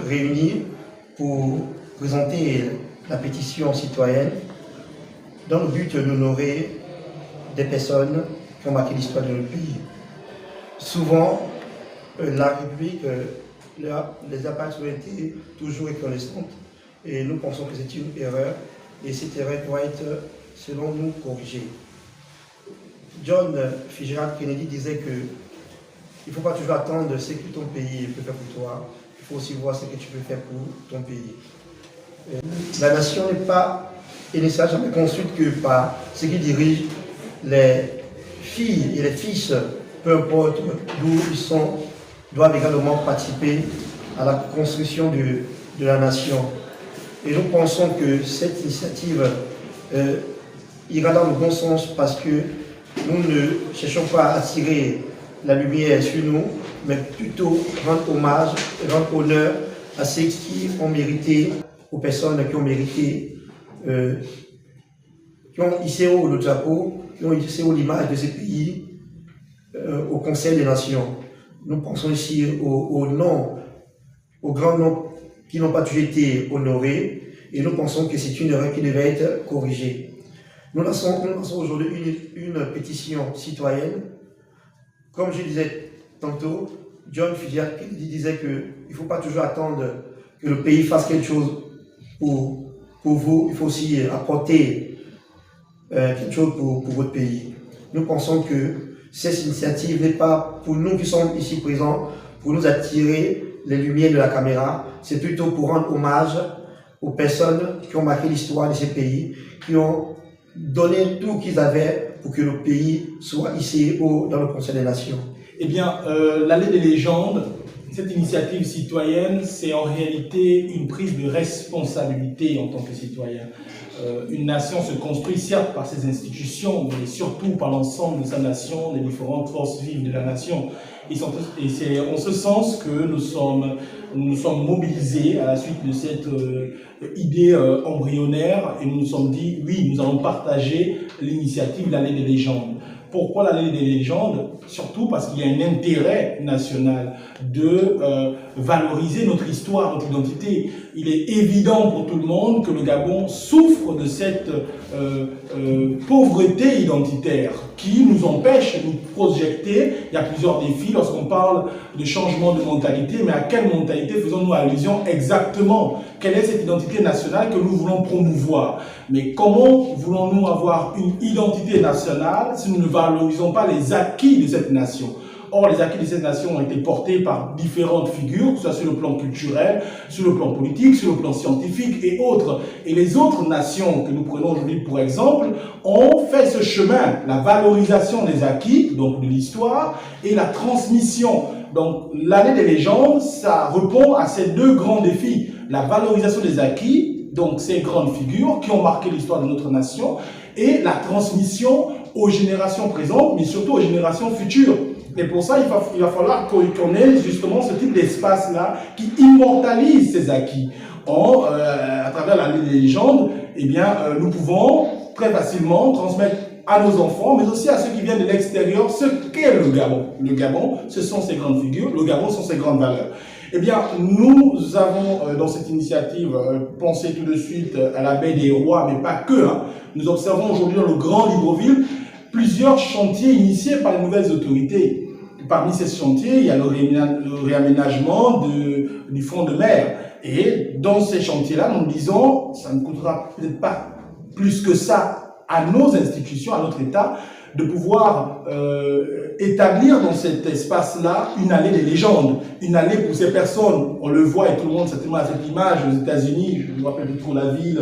Réunis pour présenter la pétition citoyenne dans le but d'honorer des personnes qui ont marqué l'histoire de notre pays. Souvent, la République, les apparts ont été toujours reconnaissantes et nous pensons que c'est une erreur et cette erreur doit être, selon nous, corrigée. John Fitzgerald Kennedy disait que il ne faut pas toujours attendre ce que ton pays peut faire pour toi, il faut aussi voir ce que tu peux faire pour ton pays. La nation n'est pas et ne sera jamais construite que par ceux qui dirigent les filles et les fils, peu importe d'où ils sont, doivent également participer à la construction de la nation. Et nous pensons que cette initiative ira dans le bon sens parce que nous ne cherchons pas à attirer la lumière sur nous, mais plutôt rendre hommage et rendre honneur à ceux qui ont mérité, aux personnes qui ont mérité, qui ont hissé haut le drapeau, qui ont hissé haut l'image de ces pays au Conseil des Nations. Nous pensons ici aux grands noms qui n'ont pas toujours été honorés et nous pensons que c'est une erreur qui devait être corrigée. Nous lançons aujourd'hui une pétition citoyenne. Comme je disais tantôt, John Fitzgerald Kennedy disait qu'il ne faut pas toujours attendre que le pays fasse quelque chose pour vous, il faut aussi apporter quelque chose pour votre pays. Nous pensons que cette initiative n'est pas pour nous qui sommes ici présents, pour nous attirer les lumières de la caméra, c'est plutôt pour rendre hommage aux personnes qui ont marqué l'histoire de ces pays, qui ont donné tout qu'ils avaient pour que le pays soit ici dans le Conseil des Nations. Eh bien, l'allée des légendes, cette initiative citoyenne, c'est en réalité une prise de responsabilité en tant que citoyen. Une nation se construit certes par ses institutions, mais surtout par l'ensemble de sa nation, des différentes forces vives de la nation. Et c'est en ce sens que nous nous sommes mobilisés à la suite de cette idée embryonnaire et nous nous sommes dit, oui, nous allons partager l'initiative L'Allée des légendes. Pourquoi l'Allée des légendes? Surtout parce qu'il y a un intérêt national de valoriser notre histoire, notre identité. Il est évident pour tout le monde que le Gabon souffre de cette pauvreté identitaire qui nous empêche de nous projeter. Il y a plusieurs défis lorsqu'on parle de changement de mentalité, mais à quelle mentalité faisons-nous allusion exactement? Quelle est cette identité nationale que nous voulons promouvoir? Mais comment voulons-nous avoir une identité nationale si nous ne valorisons pas les acquis de cette nation? Or, les acquis de cette nation ont été portés par différentes figures, que ce soit sur le plan culturel, sur le plan politique, sur le plan scientifique et autres. Et les autres nations que nous prenons aujourd'hui pour exemple ont fait ce chemin, la valorisation des acquis, donc de l'histoire, et la transmission. Donc, l'Allée des légendes, ça répond à ces deux grands défis. La valorisation des acquis, donc ces grandes figures qui ont marqué l'histoire de notre nation, et la transmission aux générations présentes, mais surtout aux générations futures. Et pour ça, il va falloir qu'on ait justement ce type d'espace-là qui immortalise ces acquis. À travers l'Allée des légendes, eh bien, nous pouvons très facilement transmettre à nos enfants, mais aussi à ceux qui viennent de l'extérieur, ce qu'est le Gabon. Le Gabon, ce sont ces grandes figures, le Gabon sont ces grandes valeurs. Eh bien, nous avons dans cette initiative pensé tout de suite à la baie des Rois, mais pas que. Nous observons aujourd'hui dans le Grand Libreville plusieurs chantiers initiés par les nouvelles autorités. Parmi ces chantiers, il y a le réaménagement du front de mer. Et dans ces chantiers-là, nous disons, ça ne coûtera peut-être pas plus que ça à nos institutions, à notre État, de pouvoir établir dans cet espace-là une allée des légendes. Une allée pour ces personnes, on le voit et tout le monde certainement a cette image aux États-Unis, je me rappelle plus trop la ville,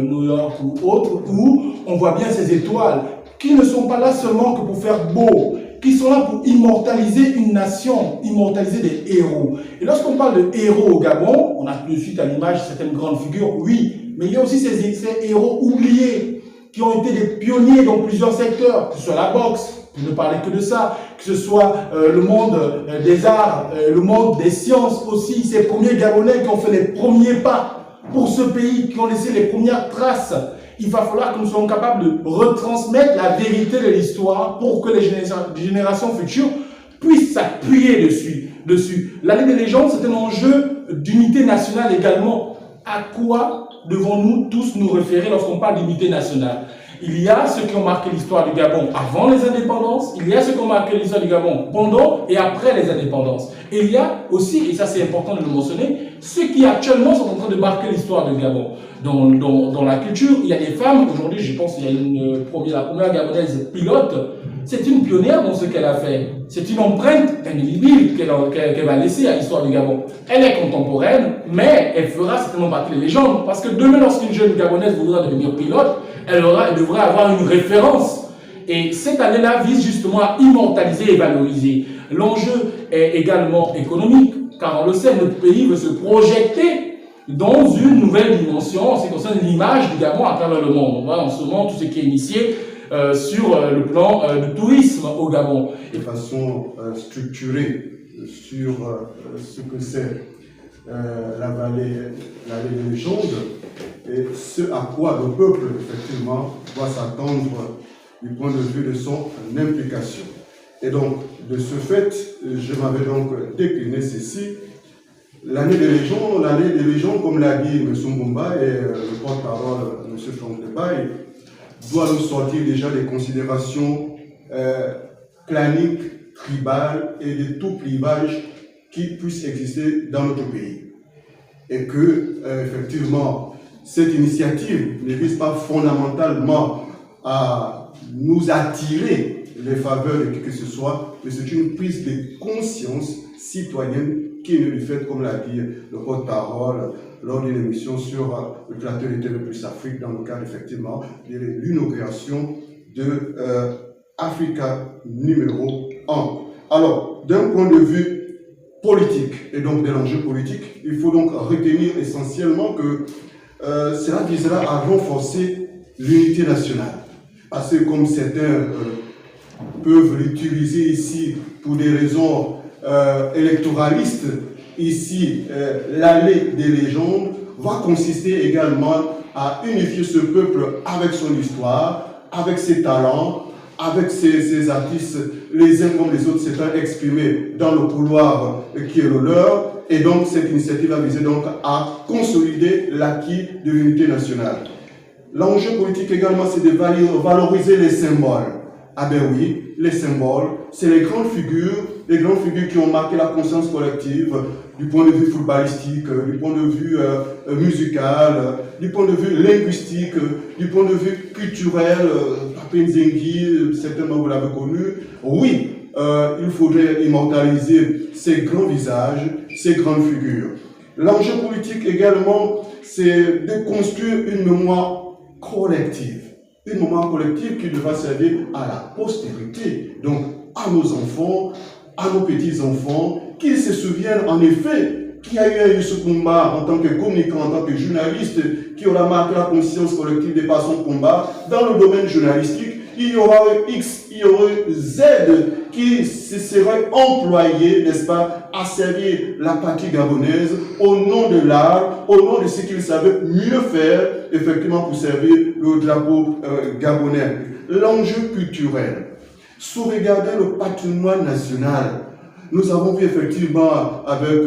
New York ou autre, où on voit bien ces étoiles qui ne sont pas là seulement que pour faire beau, qui sont là pour immortaliser une nation, immortaliser des héros. Et lorsqu'on parle de héros au Gabon, on a tout de suite à l'image certaines grandes figures, oui, mais il y a aussi ces héros oubliés, qui ont été des pionniers dans plusieurs secteurs, que ce soit la boxe, pour ne parler que de ça, que ce soit le monde des arts, le monde des sciences aussi, ces premiers Gabonais qui ont fait les premiers pas pour ce pays, qui ont laissé les premières traces. il va falloir que nous soyons capables de retransmettre la vérité de l'histoire pour que les générations futures puissent s'appuyer dessus. L'année des légendes, c'est un enjeu d'unité nationale également. À quoi devons-nous tous nous référer lorsqu'on parle d'unité nationale? Il y a ceux qui ont marqué l'histoire du Gabon avant les indépendances, il y a ceux qui ont marqué l'histoire du Gabon pendant et après les indépendances. Et il y a aussi, et ça c'est important de le mentionner, ceux qui actuellement sont en train de marquer l'histoire du Gabon. Dans la culture, il y a des femmes, aujourd'hui je pense qu'il y a la première gabonaise pilote, c'est une pionnière dans ce qu'elle a fait. C'est une empreinte indélébile qu'elle va laisser à l'histoire du Gabon. Elle est contemporaine, mais elle fera certainement partie des légendes. Parce que demain, lorsqu'une jeune gabonaise voudra devenir pilote, elle devrait avoir une référence. Et cette année-là vise justement à immortaliser et valoriser. L'enjeu est également économique, car on le sait, notre pays veut se projeter dans une nouvelle dimension en ce qui concerne l'image du Gabon à travers le monde. On voit en ce moment tout ce qui est initié sur le plan du tourisme au Gabon. De façon structurée sur ce que c'est la vallée des légendes et ce à quoi le peuple, effectivement, doit s'attendre du point de vue de son implication. Et donc, de ce fait, je m'avais donc décliné ceci. L'année des légendes, comme l'a dit M. Mbumba et le porte-parole M. Franck Debaille, doit nous sortir déjà des considérations claniques, tribales et de tout clivage qui puisse exister dans notre pays. Et que, effectivement, cette initiative ne vise pas fondamentalement à nous attirer les faveurs de qui que ce soit, mais c'est une prise de conscience citoyenne qui est une faite, comme l'a dit le porte-parole, lors d'une émission sur le plateau de TV Plus Afrique, dans le cadre effectivement de l'inauguration de Africa numéro 1. Alors, d'un point de vue politique, et donc de l'enjeu politique, il faut donc retenir essentiellement que cela visera à renforcer l'unité nationale. Parce que comme certains peuvent l'utiliser ici pour des raisons électoralistes, ici, l'allée des légendes va consister également à unifier ce peuple avec son histoire, avec ses talents, avec ses artistes, les uns comme les autres s'étant exprimés dans le couloir qui est le leur. Et donc, cette initiative a visé donc à consolider l'acquis de l'unité nationale. L'enjeu politique également, c'est de valoriser les symboles. Ah ben oui, les symboles, c'est les grandes figures qui ont marqué la conscience collective du point de vue footballistique, du point de vue musical, du point de vue linguistique, du point de vue culturel. Papenzengi, certainement vous l'avez connu. Oui, il faudrait immortaliser ces grands visages, ces grandes figures. L'enjeu politique également, c'est de construire une mémoire collective. Une mémoire collective qui devra servir à la postérité, donc à nos enfants, à nos petits-enfants, qu'ils se souviennent en effet qu'il y a eu ce combat en tant que communicant, en tant que journaliste, qui aura marqué la conscience collective de par son combat. Dans le domaine journalistique, il y aura X, il y aura Z qui se serait employé, n'est-ce pas, à servir la patrie gabonaise au nom de l'art, au nom de ce qu'ils savaient mieux faire, effectivement, pour servir le drapeau gabonais. L'enjeu culturel, sauvegarder le patrimoine national. Nous avons vu effectivement avec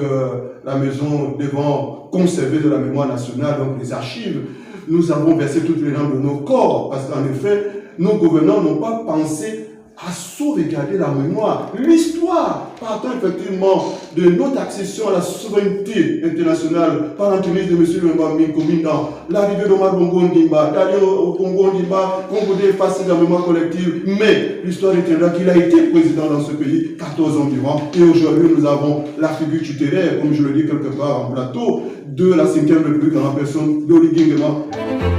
la maison devant conserver de la mémoire nationale, donc les archives, nous avons versé toutes les larmes de nos corps, parce qu'en effet, nos gouvernants n'ont pas pensé à sauvegarder la mémoire. L'histoire, partant effectivement de notre accession à la souveraineté internationale par l'entremise de M. Mbambi Komindan, l'arrivée d'Omar Bongo Ndimba, d'aller au Bongo Ndimba, qu'on voulait effacer la mémoire collective, mais l'histoire retiendra qu'il a été président dans ce pays 14 ans durant, et aujourd'hui nous avons la figure tutélaire, comme je le dis quelque part en plateau, de la 5e République en la personne d'Oligui Nguema.